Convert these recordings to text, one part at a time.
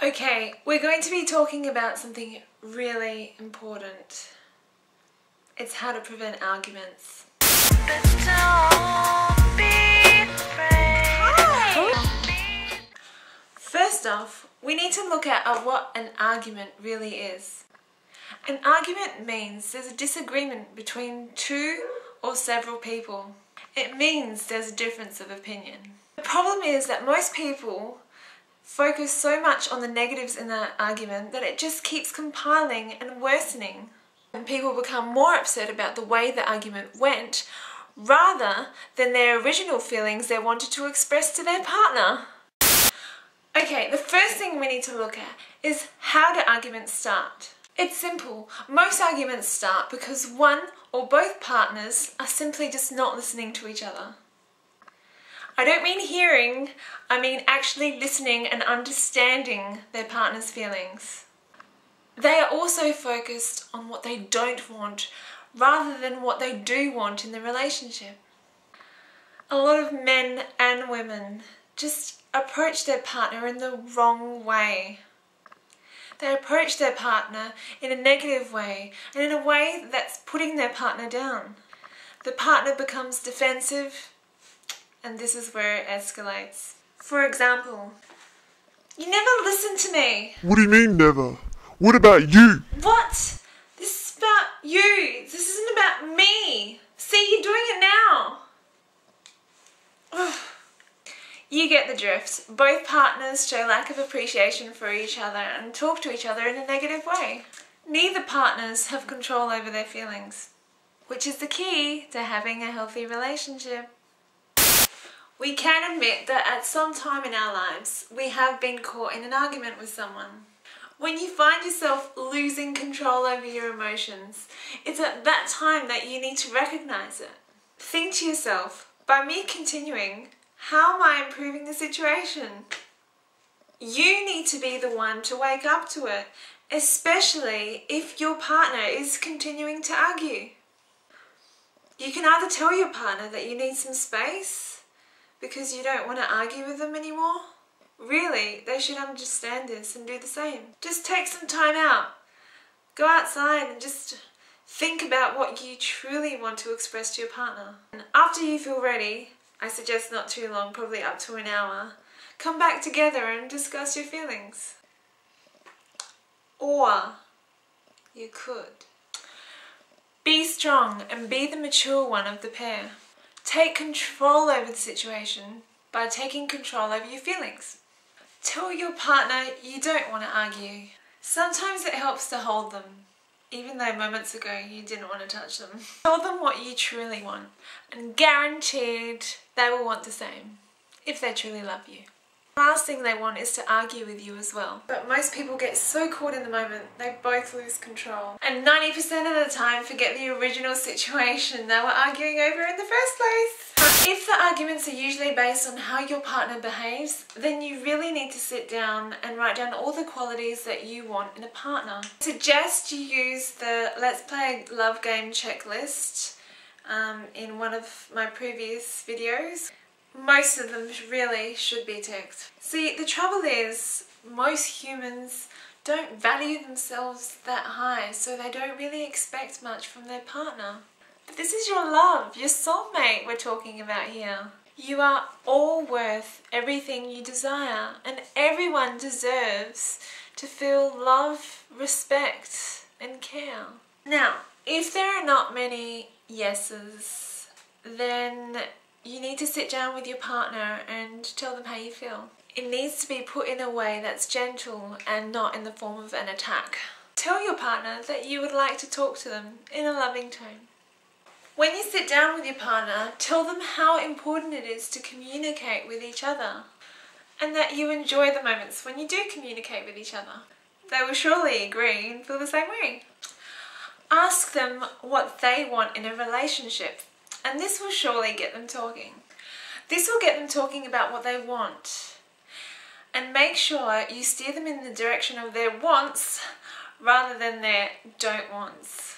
Okay, we're going to be talking about something really important. It's how to prevent arguments. But don't be afraid. First off, we need to look at what an argument really is. An argument means there's a disagreement between two or several people. It means there's a difference of opinion. The problem is that most people focus so much on the negatives in that argument that it just keeps compiling and worsening. And people become more upset about the way the argument went rather than their original feelings they wanted to express to their partner. Okay, the first thing we need to look at is how do arguments start? It's simple. Most arguments start because one or both partners are simply just not listening to each other. I don't mean hearing, I mean actually listening and understanding their partner's feelings. They are also focused on what they don't want rather than what they do want in the relationship. A lot of men and women just approach their partner in the wrong way. They approach their partner in a negative way and in a way that's putting their partner down. The partner becomes defensive, and this is where it escalates. For example, you never listen to me. What do you mean never? What about you? What? This is about you. This isn't about me. See, you're doing it now. Ugh. You get the drift. Both partners show lack of appreciation for each other and talk to each other in a negative way. Neither partners have control over their feelings, which is the key to having a healthy relationship. We can admit that at some time in our lives, we have been caught in an argument with someone. When you find yourself losing control over your emotions, it's at that time that you need to recognize it. Think to yourself, by me continuing, how am I improving the situation? You need to be the one to wake up to it, especially if your partner is continuing to argue. You can either tell your partner that you need some space, because you don't want to argue with them anymore. Really, they should understand this and do the same. Just take some time out. Go outside and just think about what you truly want to express to your partner. And after you feel ready, I suggest not too long, probably up to an hour, come back together and discuss your feelings. Or you could. Be strong and be the mature one of the pair. Take control over the situation by taking control over your feelings. Tell your partner you don't want to argue. Sometimes it helps to hold them, even though moments ago you didn't want to touch them. Tell them what you truly want, and guaranteed they will want the same, if they truly love you. The last thing they want is to argue with you as well. But most people get so caught in the moment, they both lose control. And 90% of the time forget the original situation they were arguing over in the first place. If the arguments are usually based on how your partner behaves, then you really need to sit down and write down all the qualities that you want in a partner. I suggest you use the Let's Play a Love Game checklist in one of my previous videos. Most of them really should be ticked. See, the trouble is, most humans don't value themselves that high, so they don't really expect much from their partner. But this is your love, your soulmate we're talking about here. You are all worth everything you desire, and everyone deserves to feel love, respect, and care. Now, if there are not many yeses, then you need to sit down with your partner and tell them how you feel. It needs to be put in a way that's gentle and not in the form of an attack. Tell your partner that you would like to talk to them in a loving tone. When you sit down with your partner, tell them how important it is to communicate with each other, and that you enjoy the moments when you do communicate with each other. They will surely agree and feel the same way. Ask them what they want in a relationship, and this will surely get them talking. This will get them talking about what they want. And make sure you steer them in the direction of their wants rather than their don't wants.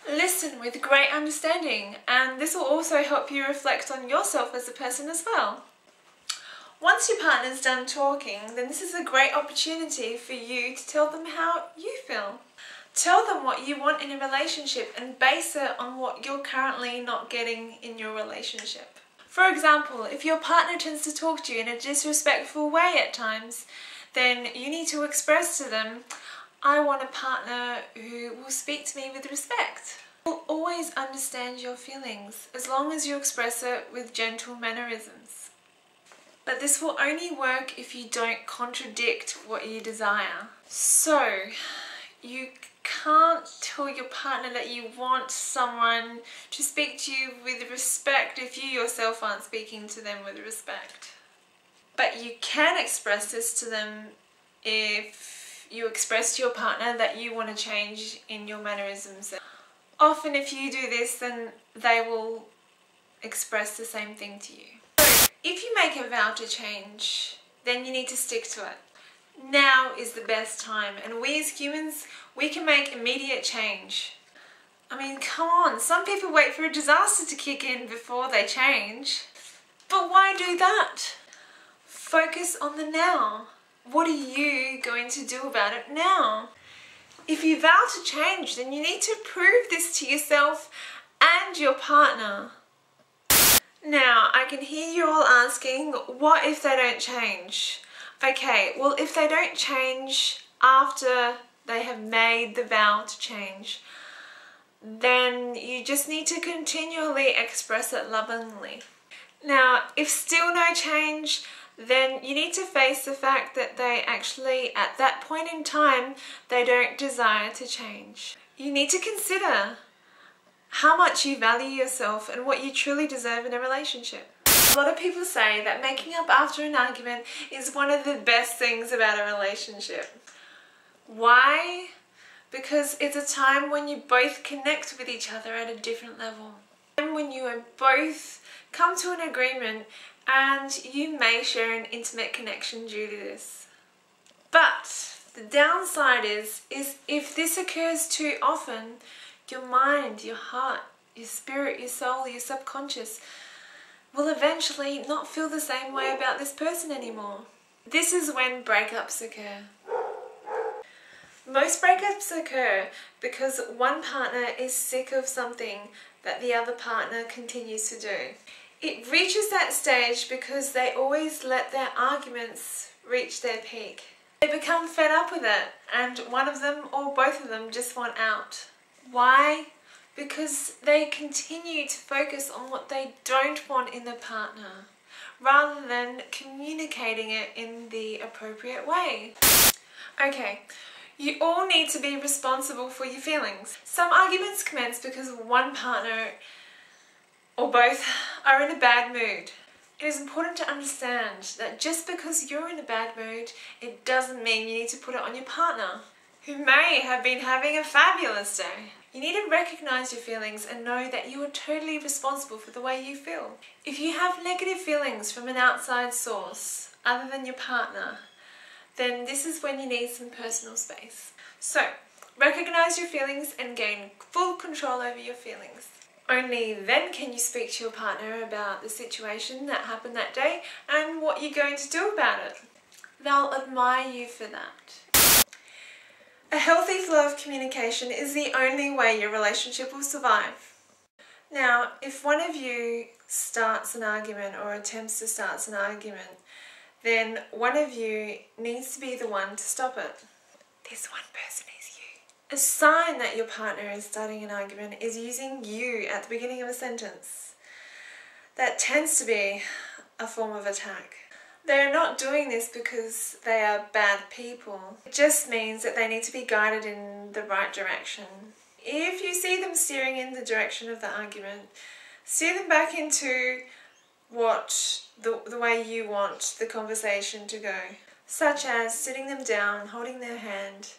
Listen with great understanding, and this will also help you reflect on yourself as a person as well. Once your partner's done talking, then this is a great opportunity for you to tell them how you feel. Tell them what you want in a relationship and base it on what you're currently not getting in your relationship. For example, if your partner tends to talk to you in a disrespectful way at times, then you need to express to them, I want a partner who will speak to me with respect. Will always understand your feelings as long as you express it with gentle mannerisms. But this will only work if you don't contradict what you desire. So, you can't tell your partner that you want someone to speak to you with respect if you yourself aren't speaking to them with respect. But you can express this to them if you express to your partner that you want to change in your mannerisms. Often if you do this, then they will express the same thing to you. So if you make a vow to change, then you need to stick to it. Now is the best time, and we as humans, we can make immediate change. I mean, come on, some people wait for a disaster to kick in before they change. But why do that? Focus on the now. What are you going to do about it now? If you vow to change, then you need to prove this to yourself and your partner. Now, I can hear you all asking, what if they don't change? Okay, well, if they don't change after they have made the vow to change, then you just need to continually express it lovingly. Now, if still no change, then you need to face the fact that they actually, at that point in time, they don't desire to change. You need to consider how much you value yourself and what you truly deserve in a relationship. A lot of people say that making up after an argument is one of the best things about a relationship. Why? Because it's a time when you both connect with each other at a different level. And when you both come to an agreement and you may share an intimate connection due to this. But the downside is if this occurs too often, your mind, your heart, your spirit, your soul, your subconscious will eventually not feel the same way about this person anymore. This is when breakups occur. Most breakups occur because one partner is sick of something that the other partner continues to do. It reaches that stage because they always let their arguments reach their peak. They become fed up with it, and one of them or both of them just want out. Why? Because they continue to focus on what they don't want in their partner, rather than communicating it in the appropriate way. Okay, you all need to be responsible for your feelings. Some arguments commence because one partner or both are in a bad mood. It is important to understand that just because you're in a bad mood, it doesn't mean you need to put it on your partner, who may have been having a fabulous day. You need to recognize your feelings and know that you are totally responsible for the way you feel. If you have negative feelings from an outside source, other than your partner, then this is when you need some personal space. So, recognize your feelings and gain full control over your feelings. Only then can you speak to your partner about the situation that happened that day and what you're going to do about it. They'll admire you for that. A healthy flow of communication is the only way your relationship will survive. Now, if one of you starts an argument or attempts to start an argument, then one of you needs to be the one to stop it. This one person is you. A sign that your partner is starting an argument is using you at the beginning of a sentence. That tends to be a form of attack. They're not doing this because they are bad people. It just means that they need to be guided in the right direction. If you see them steering in the direction of the argument, steer them back into the way you want the conversation to go. Such as sitting them down, holding their hand,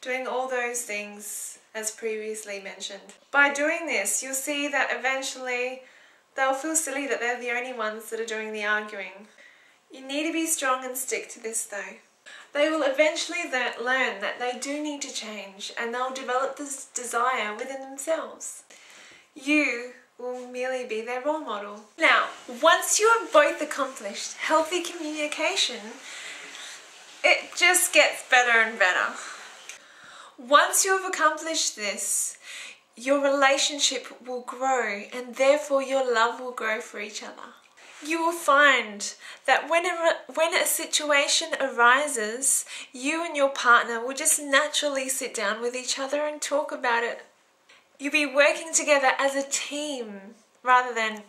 doing all those things as previously mentioned. By doing this, you'll see that eventually they'll feel silly that they're the only ones that are doing the arguing. You need to be strong and stick to this though. They will eventually learn that they do need to change, and they'll develop this desire within themselves. You will merely be their role model. Now, once you have both accomplished healthy communication, it just gets better and better. Once you have accomplished this, your relationship will grow and therefore your love will grow for each other. You will find that when a situation arises, you and your partner will just naturally sit down with each other and talk about it. You'll be working together as a team rather than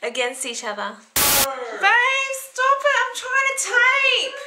against each other. Babe, stop it! I'm trying to tape!